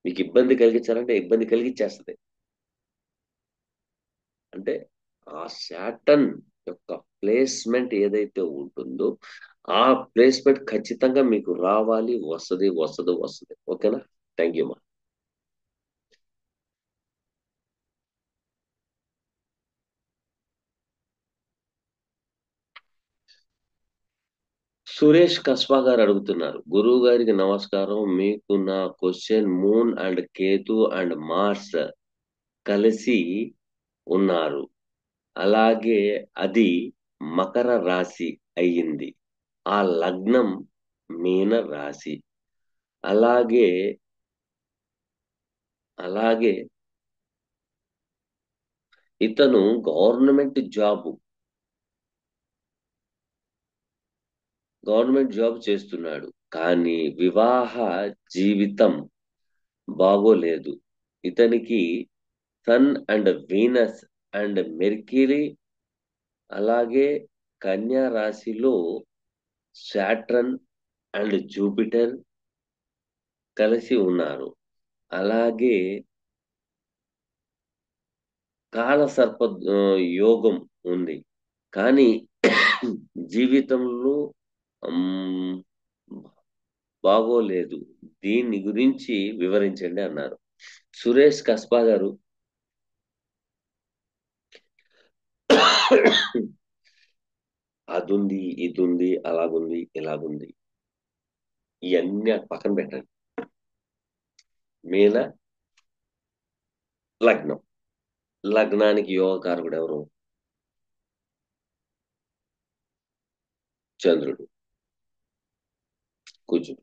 మీకు ఇబ్బంది కలిగించాలంటే ఇబ్బంది కలిగిచ్చేస్తది. అంటే ఆ సాటర్న్ యొక్క ప్లేస్‌మెంట్ ఏదైతే ఉంటుందో, ఆ ప్లేస్‌మెంట్ ఖచ్చితంగా మీకు రావాలి, వస్తది, వస్తది, వస్తది. ఓకేనా? థాంక్ యూ మా. సురేష్ కస్బా గారు అడుగుతున్నారు. గురువు గారికి నమస్కారం. మీకు నా question moon and Ketu and Mars కలిసి ఉన్నారు. అలాగే అది మకర రాశి అయ్యింది. ఆ లగ్నం మీన రాశి. అలాగే, అలాగే ఇతను గవర్నమెంట్ జాబ్ చేస్తున్నాడు. కానీ వివాహ జీవితం బాగోలేదు. ఇతనికి sun and Venus and Mercury అలాగే కన్యా రాశిలో సాటర్న్ అండ్ జూపిటర్ కలిసి ఉన్నారు. అలాగే కాలసర్ప యోగం ఉంది. కానీ జీవితంలో హ్మ్, బాగోలేదు. దీని గురించి వివరించండి అన్నారు. సురేష్ కస్బా గారు అదుంది, ఇదుంది, అలాగుంది, ఇలాగుంది. ఇయన్నీ పక్కన పెట్టండి. మీన లగ్నం. లగ్నానికి యోగకారకుడు ఎవరు? చంద్రుడు, కుజుడు.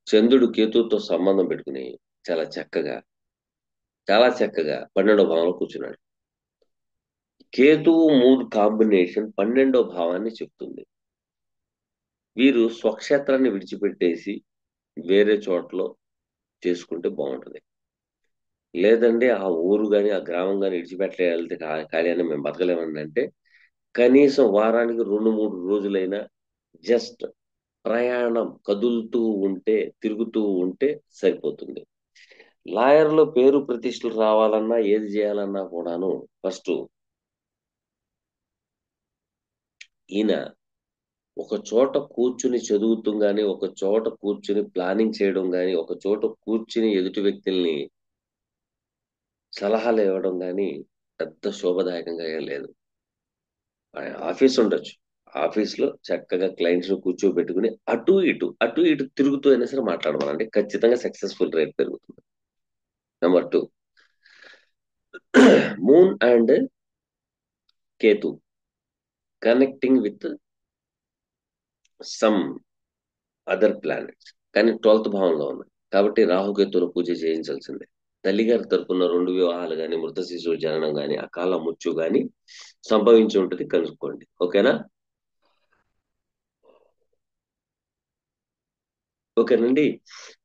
చంద్రుడు కేతువుతో సంబంధం పెట్టుకుని చాలా చక్కగా, చాలా చక్కగా 12వ భావంలో కూర్చున్నాడు. కేతువు మూడు కాంబినేషన్ 12వ భావాన్ని చెప్తుంది. వీరు స్వక్షేత్రాన్ని విడిచిపెట్టేసి వేరే చోటలో చేసుకుంటే బాగుంటది. లేదండి ఆ ఊరు గాని, ఆ గ్రామం గాని విడిచిపెట్టేయాలి ఖాళీ అని మేము బతకలేమండి అంటే, కనీసం వారానికి 2, 3 రోజులైనా జస్ట్ ప్రయాణం కదులుతూ ఉంటే, తిరుగుతూ ఉంటే సరిపోతుంది. లాయర్‌లో పేరు ప్రతిష్టలు రావాలన్నా, ఏది చేయాలన్నా కూడాను ఫస్టు ఈయన ఒక చోట కూర్చుని చదువుతూ గాని, ఒక చోట కూర్చుని ప్లానింగ్ చేయడం గాని, ఒక చోట కూర్చుని ఎదుటి వ్యక్తుల్ని సలహాలివ్వడం గాని పెద్ద శోభదాయకంగా ఏం లేదు. ఆఫీస్ ఉండొచ్చు. ఆఫీస్‌లో చక్కగా క్లయింట్స్‌ని కూర్చోబెట్టుకొని అటు ఇటు తిరుగుతూ అయినా సరే మాట్లాడమనండి. ఖచ్చితంగా సక్సెస్‌ఫుల్ రేట్ పెరుగుతుంది. Number 2 moon and Ketu connecting with some other planets. కానీ 12థ్ భావంలో ఉన్నాయి. కాబట్టి రాహుకేతువుల పూజ చేయించాల్సిందే. తల్లిగారి తరపున 2 వివాహాలు గాని, మృత శిశువు జననం గాని, అకాల మృత్యు గాని సంభవించి ఉంటది కనుక్కోండి. ఓకేనా? ఓకేనండి.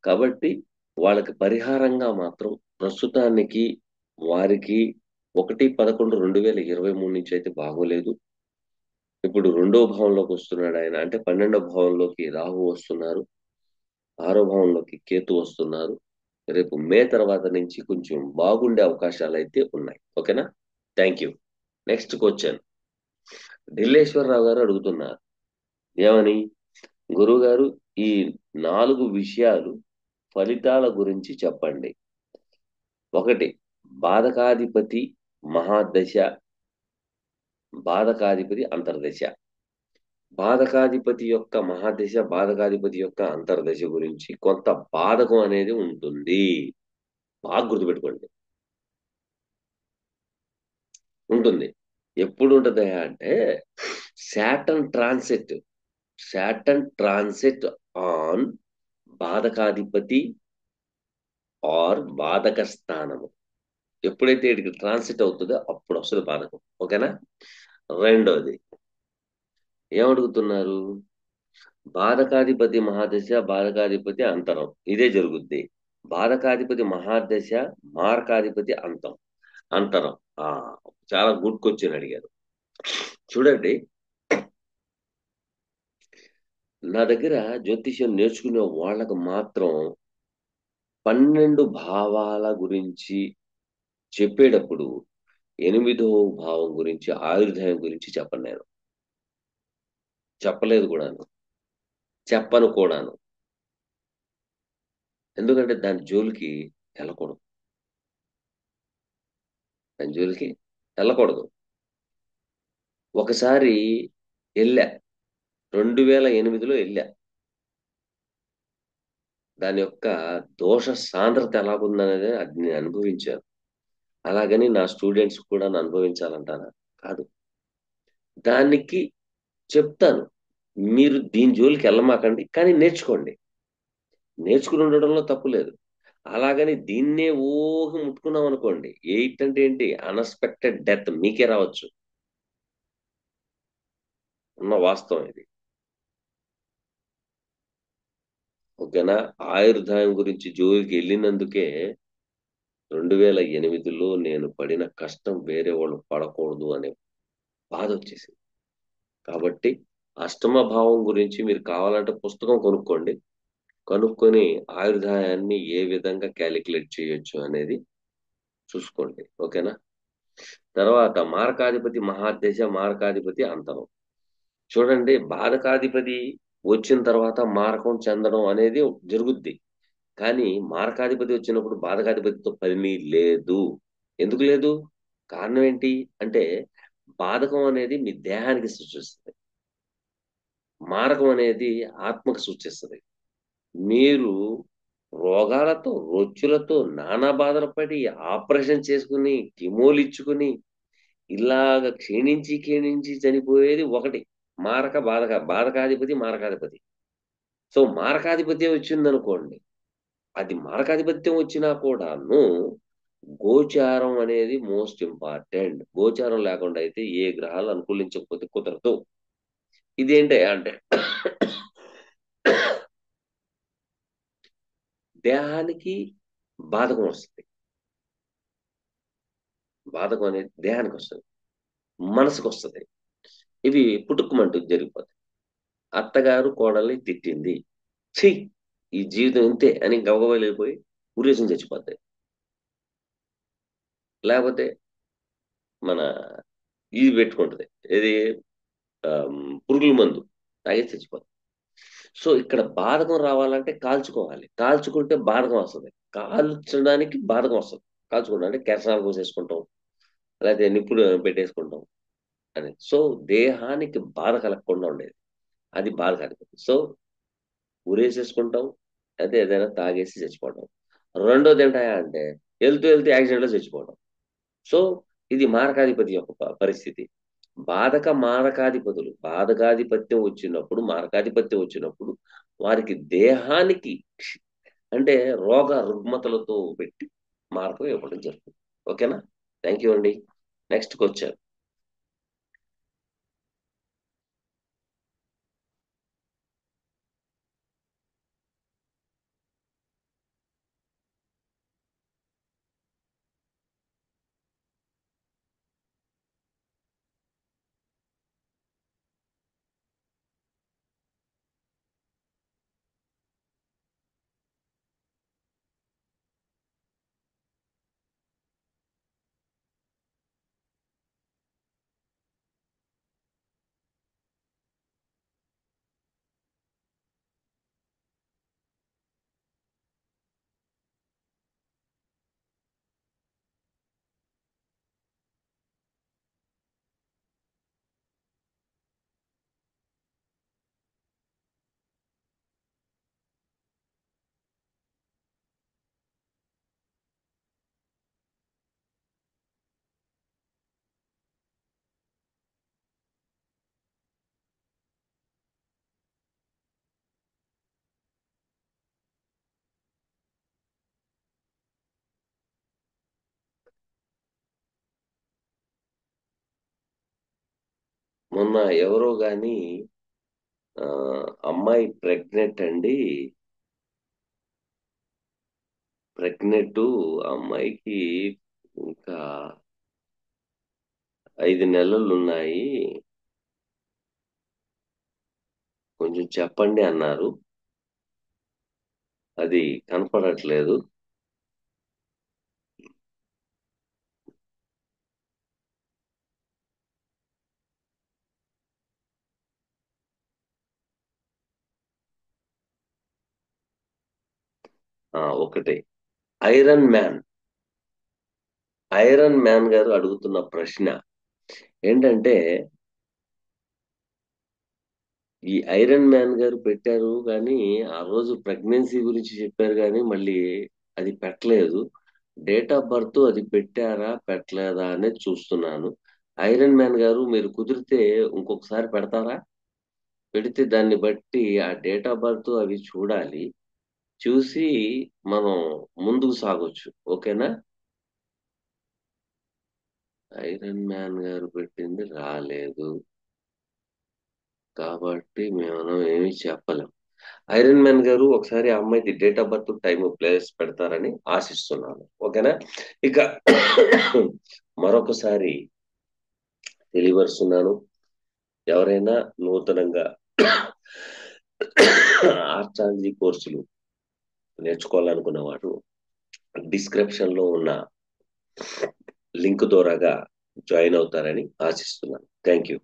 కాబట్టి వాళ్ళకి పరిహారంగా మాత్రం ప్రస్తుతానికి వారికి 1/11/2023 నుంచి అయితే బాగోలేదు. ఇప్పుడు రెండో భావంలోకి వస్తున్నాడాయన. అంటే 12వ భావంలోకి రాహు వస్తున్నారు. 6వ భావంలోకి కేతు వస్తున్నారు. రేపు మే తర్వాత నుంచి కొంచెం బాగుండే అవకాశాలైతే ఉన్నాయి. ఓకేనా? Thank you. Next question. Dilleswara Rao గారు అడుగుతున్నారు. ఏమని? గురువుగారు ఈ 4 విషయాలు ఫలితాల గురించి చెప్పండి. 1 బాధకాధిపతి మహాదశ, బాధకాధిపతి అంతర్దశ. బాధకాధిపతి యొక్క మహాదశ, బాధకాధిపతి యొక్క అంతర్దశ గురించి కొంత బాధకం అనేది ఉంటుంది. బాగా గుర్తుపెట్టుకోండి. ఉంటుంది. ఎప్పుడు ఉంటదయ్యా అంటే Saturn transit, Saturn transit on బాధకాధిపతి ఆర్ బాధక స్థానము. ఎప్పుడైతే ఈడికి ట్రాన్సిట్ అవుతుందో అప్పుడు వస్తది బాధకం. ఓకేనా? రెండోది ఏమడుగుతున్నారు? బాధకాధిపతి మహాదశ, బాధకాధిపతి అంతరం. ఇదే జరుగుద్ది. బాధకాధిపతి మహాదశ, మారకాధిపతి అంతరం. ఆ! చాలా గుడ్ క్వెషన్ అడిగారు. చూడండి, నా దగ్గర జ్యోతిష్యం నేర్చుకునే వాళ్ళకి మాత్రం 12 భావాల గురించి చెప్పేటప్పుడు 8వ భావం గురించి, ఆయుర్దాయం గురించి చెప్పను నేను. చెప్పలేదు కూడాను. చెప్పను కూడాను. ఎందుకంటే దాని జోలికి ఎళ్ళకూడదు. దాని జోలికి ఎళ్ళకూడదు. ఒకసారి ఎళ్ళా. 2008లో ఎళ్ళా. దాని యొక్క దోష సాంద్రత ఎలాగుందనేది అది నేను అనుభవించాను. అలాగని నా స్టూడెంట్స్ కూడా అనుభవించాలంటారా? కాదు. దానికి చెప్తాను. మీరు దీని జోలికెళ్ళమాకండి. కానీ నేర్చుకోండి. నేర్చుకుని ఉండడంలో తప్పు లేదు. అలాగని దీన్నే ముట్టుకున్నామనుకోండి. 8 అంటే ఏంటి? అన్‌ఎక్స్‌పెక్టెడ్ డెత్ మీకే రావచ్చు. ఉన్న వాస్తవం ఇది. ఓకేనా? ఆయుర్దాయం గురించి జోలికెళ్ళినందుకే 2008లో నేను పడిన కష్టం వేరే వాళ్ళు పడకూడదు అనే బాధొచ్చేసింది. కాబట్టి అష్టమ భావం గురించి మీరు కావాలంటే పుస్తకం కొనుక్కోండి. కనుక్కొని ఆయుర్దాయాన్ని ఏ విధంగా కాలిక్యులేట్ చేయొచ్చు అనేది చూసుకోండి. ఓకేనా? తర్వాత మారకాధిపతి మహాదశ, మారకాధిపతి అంతరం. చూడండి, బాధకాధిపతి వచ్చిన తర్వాత మారకం చెందడం అనేది జరుగుద్ది. కానీ మారకాధిపతి వచ్చినప్పుడు బాధకాధిపతితో పని లేదు. ఎందుకు లేదు? కారణం ఏంటి? అంటే బాధకం అనేది మీ దేహానికి సూచిస్తది. మారకం అనేది ఆత్మకు సూచిస్తది. మీరు రోగాలతో, రొచ్చులతో నానా బాధలు పడి ఆపరేషన్ చేసుకొని, కీమోలిచ్చుకొని ఇలాగ క్షీణించి చనిపోయేది ఒకటి. బాధకాధిపతి, మారకాధిపతి. సో, మారకాధిపత్యం వచ్చిందనుకోండి. అది మారకాధిపత్యం వచ్చినా కూడాను గోచారం అనేది మోస్ట్ ఇంపార్టెంట్. గోచారం లేకుండా అయితే ఏ గ్రహాలు అనుకూలించకపోతే కుదరదు. ఇదేంటి అంటే దేహానికి బాధకం వస్తుంది. బాధకం అనేది దేహానికి వస్తుంది, మనసుకు వస్తుంది. ఇవి పుట్టుకుమంటూ జరిగిపోతాయి. అత్తగారు కోడల్ని తిట్టింది, ఛీ ఈ జీవితం ఇంతే అని గబగబా వెళ్ళిపోయి ఉరేసం చచ్చిపోతాయి. లేకపోతే మన ఇది పెట్టుకుంటది, ఇది పురుగుల మందు తాగేసి చచ్చిపోతాయి. సో ఇక్కడ బాధకం రావాలంటే కాల్చుకోవాలి, కాల్చుకుంటే బాధకం వస్తుంది. కాల్చడానికి బాధకం వస్తుంది. కాల్చుకుంటాం అంటే కెరసనాలు పోసేసుకుంటాం, లేకపోతే నిప్పులు పెట్టేసుకుంటాం అని. సో దేహానికి బాధ కలగకుండా ఉండేది, అది బాధ కలుగుతుంది. సో ఉరేసేసుకుంటాం, అయితే ఏదైనా తాగేసి చచ్చిపోవడం. రెండోది ఏంటా అంటే వెళ్తూ వెళ్తూ యాక్సిడెంట్లో చచ్చిపోవడం. సో ఇది మారకాధిపతి యొక్క పరిస్థితి. బాధకాధిపత్యం వచ్చినప్పుడు, మారకాధిపత్యం వచ్చినప్పుడు వారికి దేహానికి అంటే రోగ రుగ్మతలతో పెట్టి మార్గం ఇవ్వడం జరుగుతుంది. ఓకేనా? థ్యాంక్ యూ అండి. Next question. మొన్న ఎవరో గాని ఆ, అమ్మాయి ప్రెగ్నెంట్ అండి, ప్రెగ్నెంట్ అమ్మాయికి ఇంకా 5 నెలలు ఉన్నాయి, కొంచెం చెప్పండి అన్నారు. అది కనపడట్లేదు. ఒకటే. ఐరన్ మ్యాన్ ఐరన్ మ్యాన్ గారు అడుగుతున్న ప్రశ్న ఏంటంటే, ఈ ఐరన్ మ్యాన్ గారు పెట్టారు కానీ ఆ రోజు ప్రెగ్నెన్సీ గురించి చెప్పారు కానీ మళ్ళీ అది పెట్టలేదు. డేట్ ఆఫ్ బర్త్ అది పెట్టారా పెట్టలేదా అనేది చూస్తున్నాను. ఐరన్ మ్యాన్ గారు మీరు కుదిరితే ఇంకొకసారి పెడతారా? పెడితే దాన్ని బట్టి ఆ డేట్ ఆఫ్ బర్త్ అవి చూడాలి. చూసి మనం ముందుకు సాగొచ్చు. ఓకేనా? ఐరన్ మ్యాన్ గారు పెట్టింది రాలేదు కాబట్టి మనం ఏమీ చెప్పలేం. ఐరన్ మ్యాన్ గారు ఒకసారి ఆ అమ్మాయికి date of birth, time, place పెడతారని ఆశిస్తున్నాను. ఓకేనా? ఇక మరొకసారి తెలియపరుస్తున్నాను, ఎవరైనా నూతనంగా ఆస్ట్రాలజీ కోర్సులు నేర్చుకోవాలనుకున్న వారు డిస్క్రిప్షన్ లో ఉన్న లింక్ ద్వారాగా జాయిన్ అవుతారని ఆశిస్తున్నాను. Thank you.